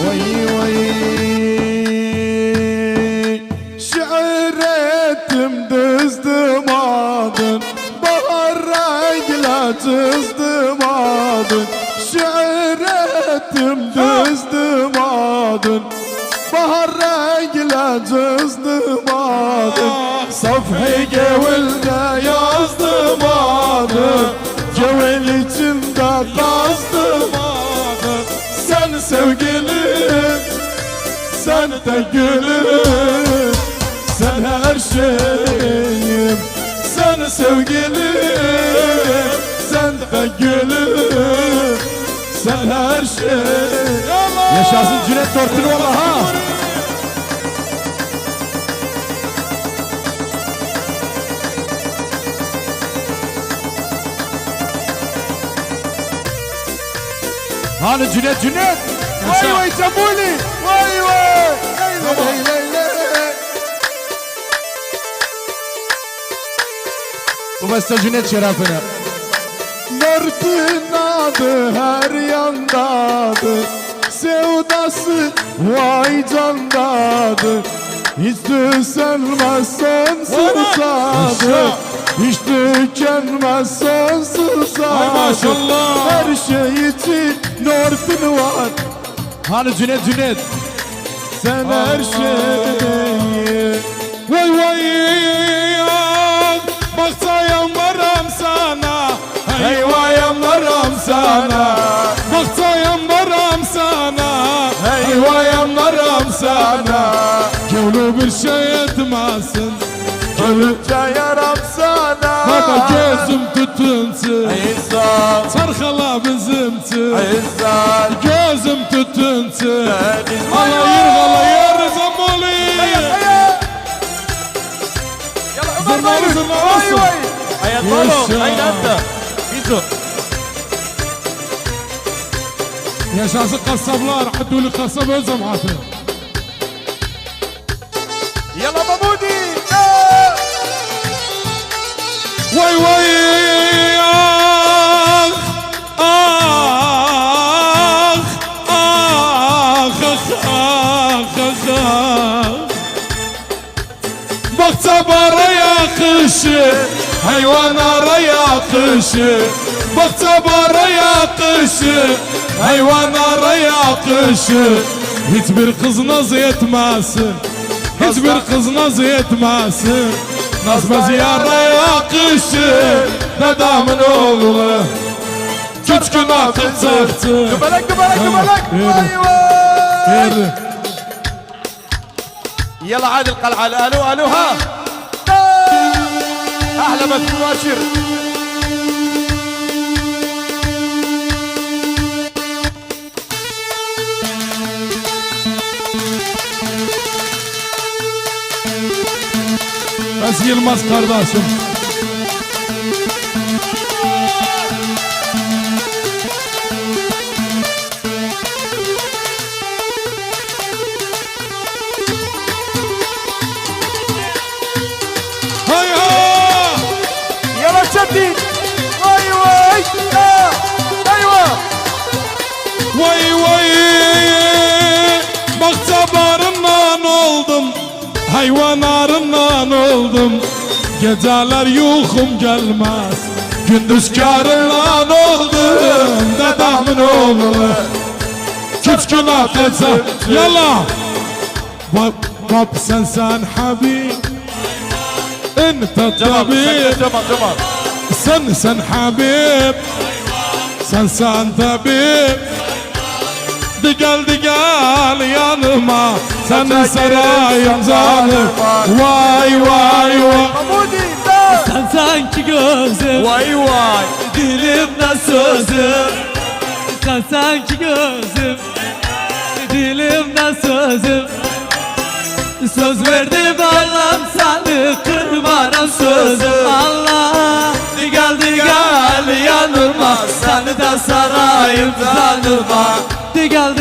وي شعرتم دزدمادن bahar renglatızdımadın şiiretim dızdımadın bahar renglatızdımadın safhi gevilde yazdımadın gevil içinde kazdımadın sen sevgilim sen de gülüm sen her şeyim sen sevgilim, sen de gülüm, sen her şey. Yaşasın Cüneyt Torpil valla ha. Hani Cüneyt. Vay vay Cambuli. Vay vay. Ley ley ley. Bu beste Cüneyt şerefine. Nurtun adı her yandadır, sevdası vay candadır. Hiç tükenmez sonsuzadır, hiç tükenmez sonsuzadır. Maşallah. Her şey için Nurtun var. Hani Cüneyt. Sen her şeyi. Vay vay. Baksayam varam sana, hey vayam varam sana. Baksayam varam sana, hey vayam varam sana. Gönlü bir şey etmezsin, gönlünce yaram sana. Baba gözüm tutunsun, çarkala bizimsin. Gözüm tutunsun, alayır zamboli. Zırnalı Hayat Balo, haydi hatta Bizo. Yaşasın kasablar, haddülü kasab öz zamanı. Yalla Mahmudi. Vay vay Baksa bara yakışı, hayvanlara yakışı. Baksa bara yakışı, hayvanlara yakışı. Hiçbir kız naz etmesin, hiçbir kız naz etmesin. Nazmaz yara yakışı, dedamın oğlu küçkün akıl saktı. Göbelek. Vay vay. يلا عاد القلعة الو ها احلى ما في مباشر Bas Yılmaz kardeşim. Vay vay Baksa barından oldum, hayvanlarından oldum. Geceler yuhum gelmez, gündüz karından oldum. Dedemin oğlu küçkün atletsa. Yalla Bab sen Habib, Ente tabib. Sen Habib, sen tabib. Gel yanıma, sen sarayım canım. Vay Sen sanki gözüm, Vay vay. dilimde sözüm. Sen sanki gözüm, dilimde sözüm. Söz verdim Allah'ım seni kırmarım sözüm. Allah gel yanıma, seni de sarayım canıma. Gel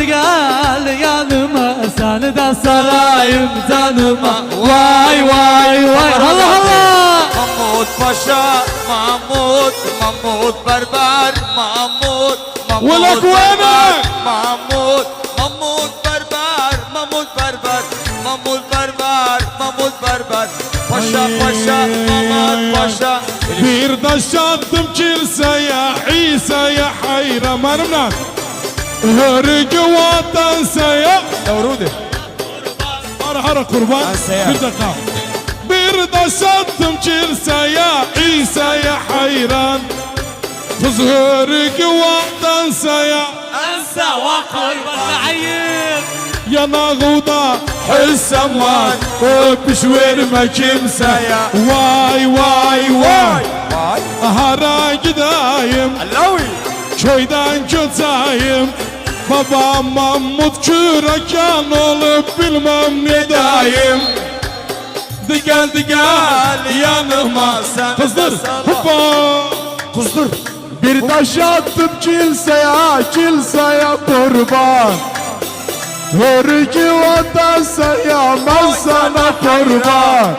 yanıma, seni de sarayım canıma. Vay Allah Mahmut Paşa, Mahmut Berber, Mahmut Welak wenek? Mahmut Berber. berber. Paşa paşa Mahmut paşa. Bir taş attım kiliseye İsa'ya hayra marmlan Hörgü vatansaya Yavrudi. Hara kurban Ansaya. bir dakika Bir taş attım kiliseye İsa'ya hayran Kız hörgü vatansaya انسى وقرب العيب Yanağıda hissem var Öpüş verme kimseye Vay vay vay Vay. Hara gideyim Allawi. Köyden köteyim Babam Mahmut kürekan olup bilmem ne dayım Digel digel yanıma sen Kızdır de salla. hoppa Kuzdur. Bir taş attım kiliseye kurban Hörgü vatansaya ben sana kurban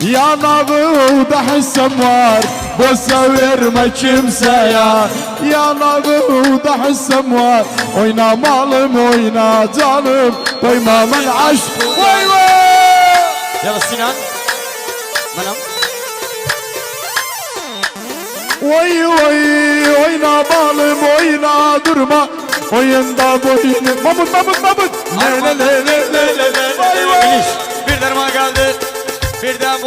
Yanağımda hissem var Boşa verme kimseye Yanağımda hissem var Oyna malım oyna canım Koyma ben aşk Vay vay Yalla Sinan. Manam. Vay vay oyna balım oyna durma Oyunda boyunu Mahmut Le le le le le le Vay vay Finish. Bir derman geldi. Birden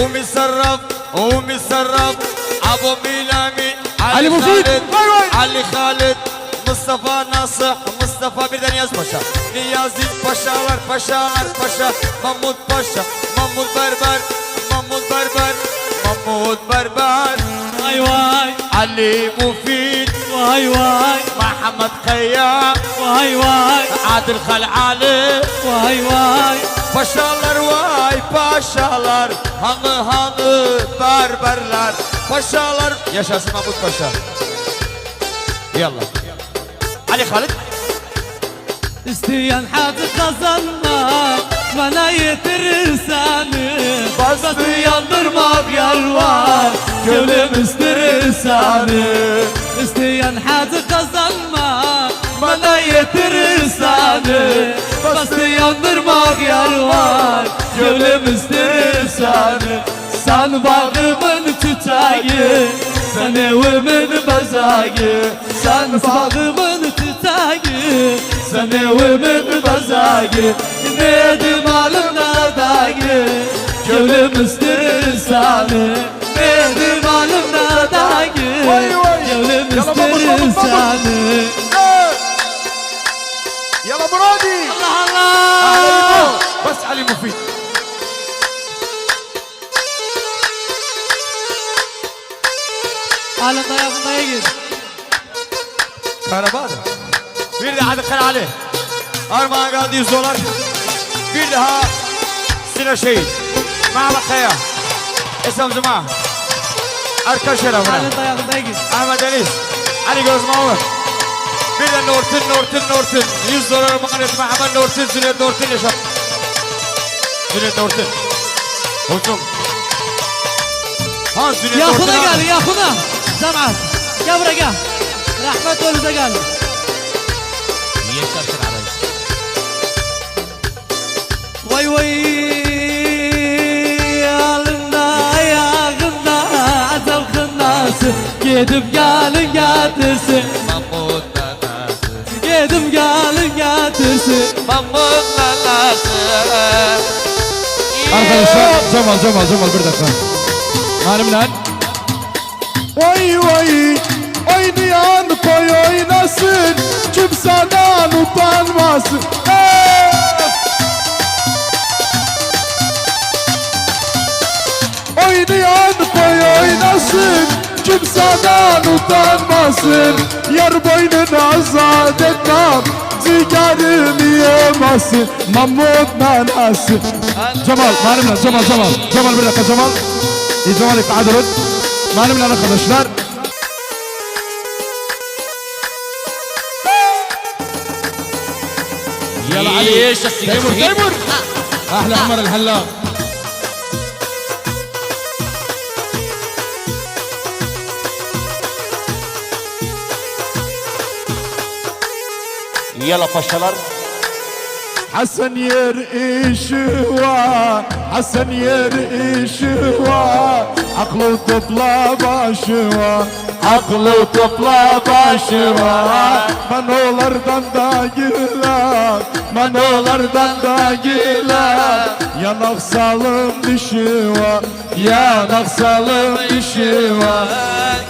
Umit Sarraf. Umit Sarraf. Abu Milami. Ali Mufid. Khalid, Vay vay. Ali Khalid. Mustafa Nasır. Mustafa bir de Niyaz Paşa. Niyazi Paşalar Paşalar Paşa. Mahmut Paşa. Mahmut Berber. Mahmut Berber. Mahmut Berber. واي واي Ali Mufid. واي واي Muhammed Kaya. واي واي Adil Khalali. واي واي Paşalar vay paşalar. Hanı berberler. Paşalar. Yaşasın Mahmut Paşa. Yallah. Ali Khalid. استيان حد kazanma bana yetirsanı Bastı yandırmak yalvar gönlüm istersanı İsteyen hadi kazanma bana yetirsanı Bastı yandırmak yalvar gönlüm istersanı Sen bağımın tütəyi Sen evimin bezağı Sen bağımın tütəyi Sen evimin bezağı Nedim alımda dağı Gönlüm istersanı Nedim alımda dağı Gönlüm istersanı Yalla Muradi. Allah Allah Bas Ali Mufid. Alın dayağındaya gir Karabağ'da. Bir daha Adil Khalali. Armağan geldi 100 dolar. Bir daha Sinan Şehit. Mahmut Kaya. İslam Cuma. Arka Şerafına. Alın dayağındaya gir Ahmet Deniz. Ali Gözmağlı. Bir de Nortin. 100 dolar armağan et. Muhammed Nortin. Züleyt Nortin yaşa. Züleyt Nortin. Hocam. Ha Züleyt Nortin. Yakına gel yakına Cemaat Gel buraya gel Rahmet önünüze gel Vay vay Alında ayağında Azal kınası Gidip gelin getirsin Mahmut Nanası. Gidip gelin getirsin Mahmut Nanası. Arkadaşlar Cemal bir dakika Hanımlar Vay vay oynayan koy oynasın Kimseden utanmasın Oynayan koy oynasın Kimseden utanmasın Yar boynunu azat etmem Ciğerimi yemesin Mahmut Nanası Cemal, Hanımlar Cemal bir dakika Cemal Cemal İptihat Rıd Hanımlar arkadaşlar يلا علي تيمور احلى عمر الحلاق Yalla paşalar. حسن يرقي شهوة حسن يرقي شهوة عقله طفلة باشوة عقله طفلة باشوة منولر دنداجيلا منولر دنداجيلا يا نغسالم دشوة يا نغسالم دشوة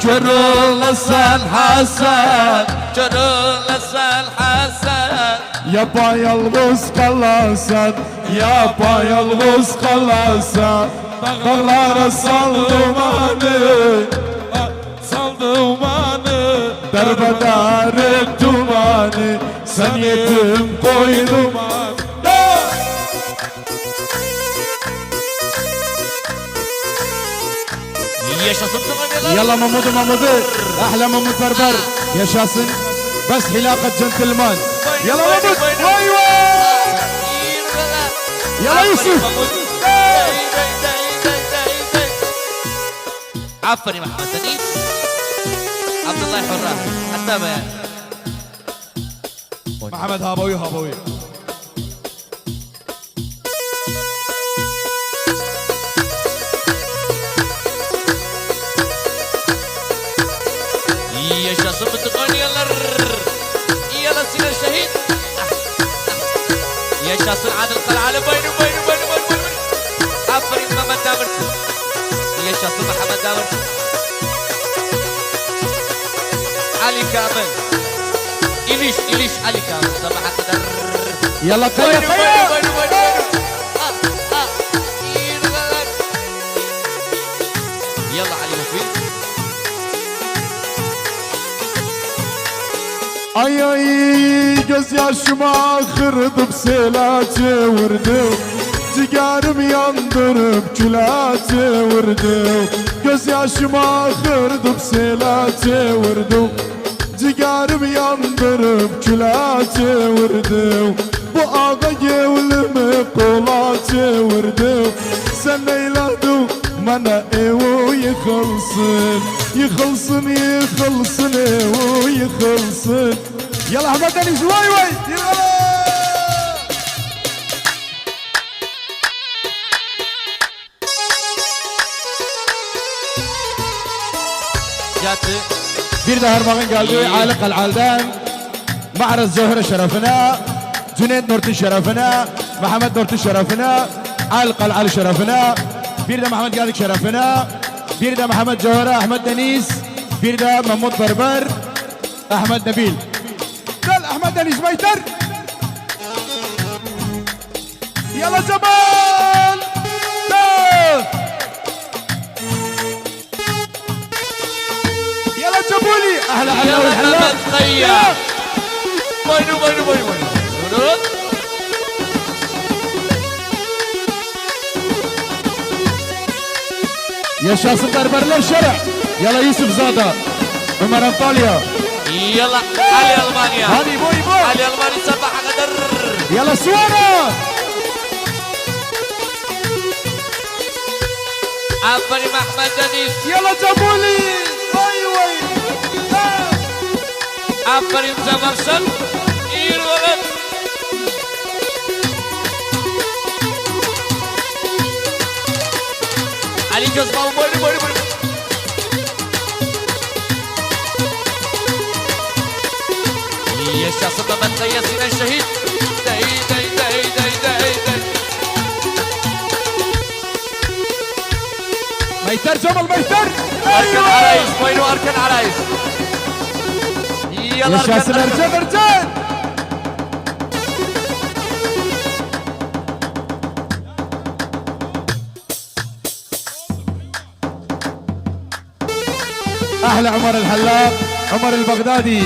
جرول لسان حسن جرول لسان حسن Yapayalnız kalarsan Yapayalnız kalarsan Dağlara sal dumanı Sal dumanı Derbedarım dumanı Sen yetim koy dumanı Yaşasın dumanı. يلا محمود احلى محمود بربر يشاسن بس حلاقة جنتلمان يلا محمود ايوه يلا يوسف عفني محمد دنيس عبد الله حراس حتى بيان محمد هابوي هابوي yaşasın bütün yıllar يلا سير الشهيد yaşasın عادل قلعة بينه عفري محمد دامر yaşasın محمد دامر علي كامل إليش علي كامل صباح قدر يلا كيا يلا علي مفيد Ay ay gözyaşıma kırdım sela çevirdim Ciğerimi yandırıp küle çevirdim Gözyaşıma kırdım sela çevirdim Ciğerimi yandırıp küle çevirdim Bu ağa gevlimi kola çevirdim Sen eyledin bana evi yıkılsın Yıkılsın yıkılsın evi yıkılsın Yalla Ahmet Deniz vay vay yalla جاتı Bir de Harman'ın geldiği Ali Kal'al'den Ma'rız Zöhre şerefine Cüneyt Nurt'un şerefine Mehmet Nurt'un şerefine Ali Kal'al şerefine Bir de Mehmet Geldik şerefine Bir de Mehmet Cevher Ahmet Deniz Bir de Mahmut Berber Ahmet Nebil Gel Ahmet Deniz Beyter Yalla Cemal يلا جابولي اهلا يلا والحلال محمد خيام وينو يا شاصم بربر الشرع يلا يوسف زاده عمر انطاليا يلا علي المانيا هذه بوي علي الماني صباح قدر يلا سوارة عفري محمد دنيس يلا جابولي وي وي عفري زمرسن يروغن علي جزمه بوي يشاسم من قياسين الشهيد داي ميتر جمل ميتر أركن عرايس وينو أركن عرايس يلا يا شاصم ارجع احلى عمر الحلاق عمر البغدادي